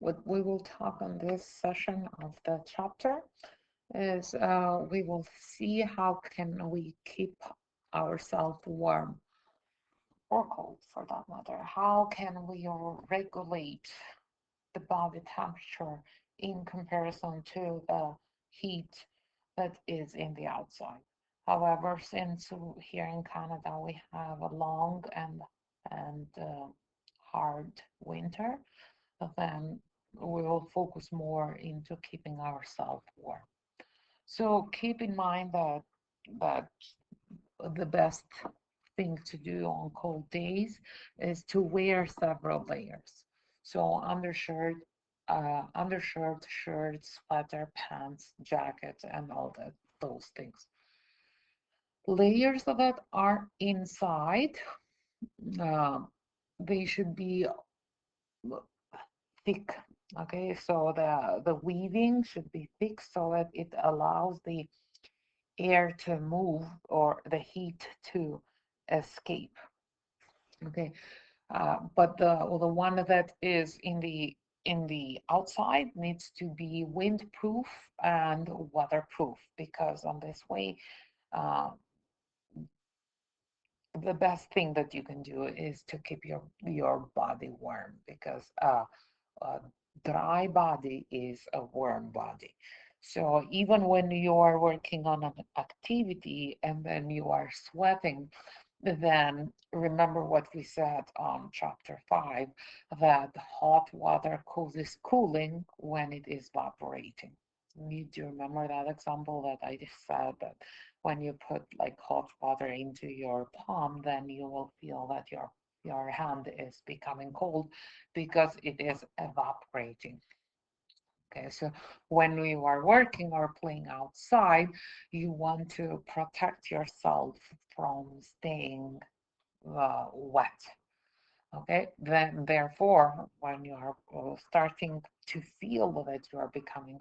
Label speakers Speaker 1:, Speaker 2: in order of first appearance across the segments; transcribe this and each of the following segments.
Speaker 1: what we will talk on this session of the chapter is we will see how can we keep ourselves warm or cold for that matter. How can we regulate the body temperature in comparison to the heat that is in the outside? However, since here in Canada we have a long and hard winter, then we will focus more into keeping ourselves warm. So keep in mind that the best thing to do on cold days is to wear several layers. So undershirt, shirt, sweater, pants, jacket, and all those things. Layers that are inside, uh, they should be thick. Okay, so the weaving should be thick so that it allows the air to move or the heat to escape. Okay, but the one that is in the outside needs to be windproof and waterproof, because on this way, uh, the best thing that you can do is to keep your body warm, because a dry body is a warm body. So even when you are working on an activity and then you are sweating, then remember what we said on chapter 5, that hot water causes cooling when it is evaporating. You do remember that example that I just said, that when you put like hot water into your palm, then you will feel that your hand is becoming cold because it is evaporating. Okay, so when we are working or playing outside, you want to protect yourself from staying wet. Okay, then therefore, when you are starting to feel that you are becoming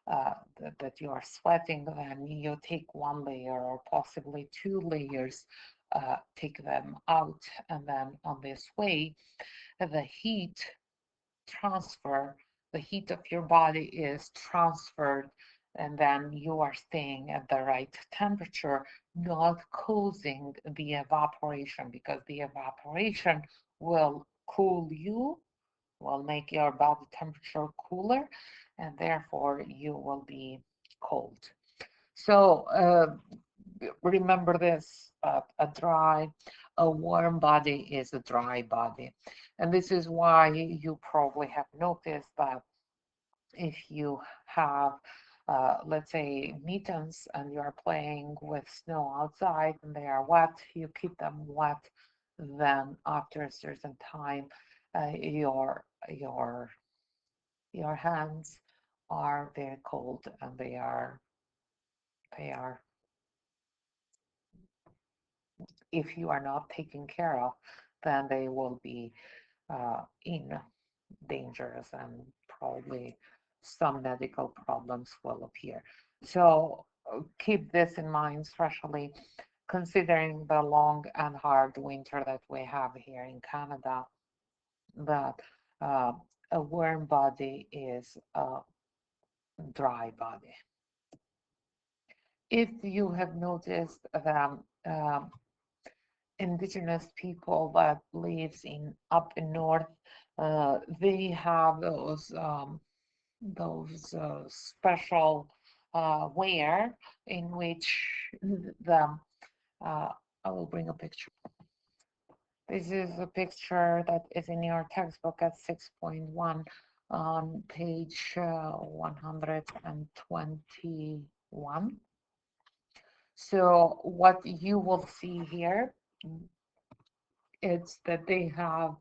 Speaker 1: that you are sweating, then you take one layer or possibly two layers, take them out, and then on this way, the heat transfer, the heat of your body is transferred, and then you are staying at the right temperature, not causing the evaporation, because the evaporation will cool you, will make your body temperature cooler, and therefore you will be cold. So remember this, a warm body is a dry body. And this is why you probably have noticed that if you have, let's say, mittens and you're playing with snow outside and they are wet, you keep them wet, then after a certain time, your your hands are very cold, and they are, if you are not taken care of, then they will be in dangerous, and probably some medical problems will appear. So keep this in mind, especially considering the long and hard winter that we have here in Canada, that uh, a warm body is a dry body. If you have noticed that indigenous people that lives in up in north, they have those special wear in which the I will bring a picture. This is a picture that is in your textbook at 6.1 on page 121. So what you will see here, it's that they have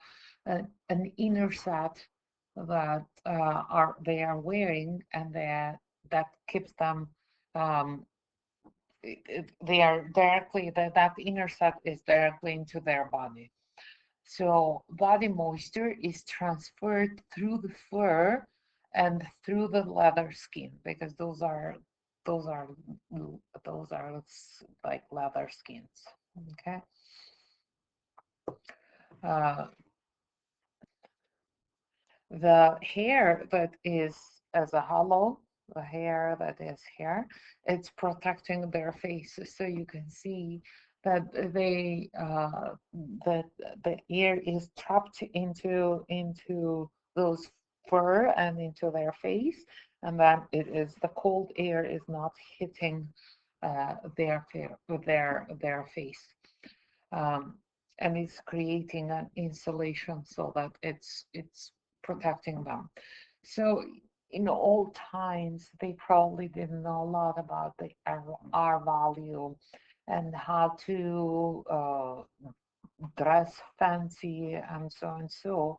Speaker 1: an inner set that they are wearing, and that keeps them, um, they are directly, that inner set is directly into their body. So body moisture is transferred through the fur and through the leather skin, because those are those are like leather skins. Okay. The hair that is as a hollow, the hair that is here, it's protecting their faces. So you can see that that the air is trapped into those fur and into their face, and then it is the cold air is not hitting their face. Um, and it's creating an insulation so that it's protecting them. So in old times, they probably didn't know a lot about the R value and how to dress fancy and so and so.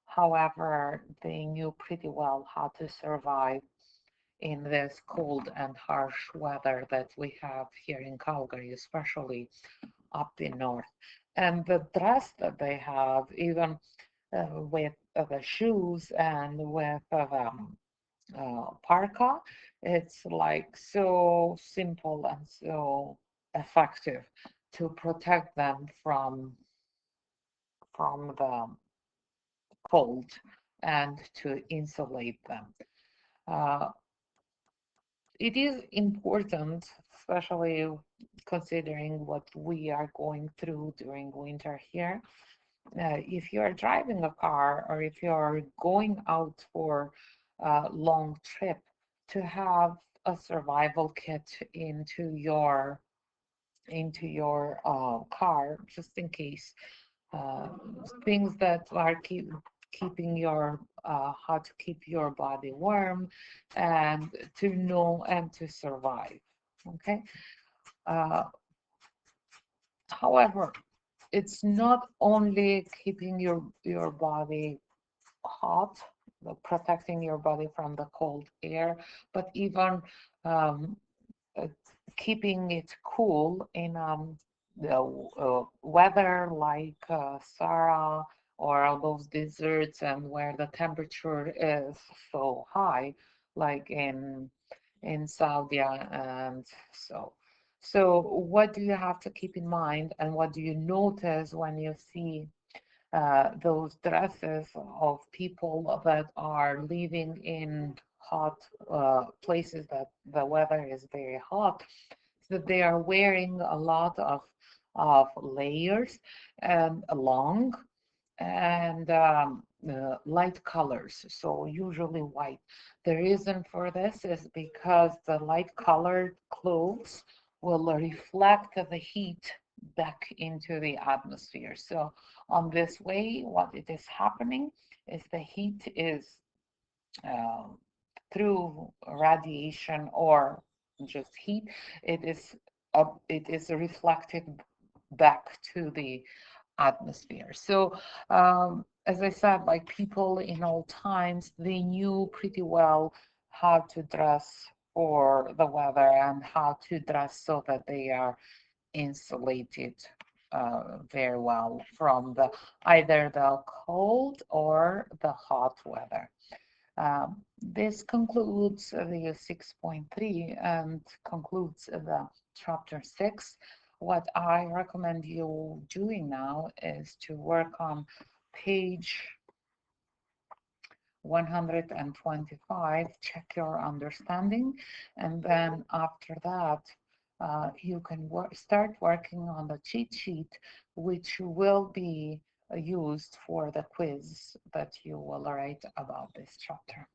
Speaker 1: However, they knew pretty well how to survive in this cold and harsh weather that we have here in Calgary, especially up the north. And the dress that they have, even with the shoes and with parka, it's like so simple and so effective to protect them from the cold and to insulate them. Uh, it is important, especially considering what we are going through during winter here. If you are driving a car or if you are going out for a long trip, to have a survival kit into your car just in case, uh, things that are keeping your how to keep your body warm and to know and to survive. Okay. Uh, However, it's not only keeping your body hot, protecting your body from the cold air, but even um, uh, keeping it cool in the weather like Sahara or all those deserts and where the temperature is so high, like in Saudi and so. So what do you have to keep in mind, and what do you notice when you see those dresses of people that are living in hot places that the weather is very hot, so they are wearing a lot of layers and long and light colors, so usually white. The reason for this is because the light colored clothes will reflect the heat back into the atmosphere. So on this way, what it is happening is the heat is uh, through radiation or just heat, it is reflected back to the atmosphere. So, as I said, like people in old times, they knew pretty well how to dress for the weather and how to dress so that they are insulated very well from the either the cold or the hot weather. This concludes the 6.3 and concludes the chapter 6. What I recommend you doing now is to work on page 125, check your understanding, and then after that, you can start working on the cheat sheet, which will be used for the quiz that you will write about this chapter.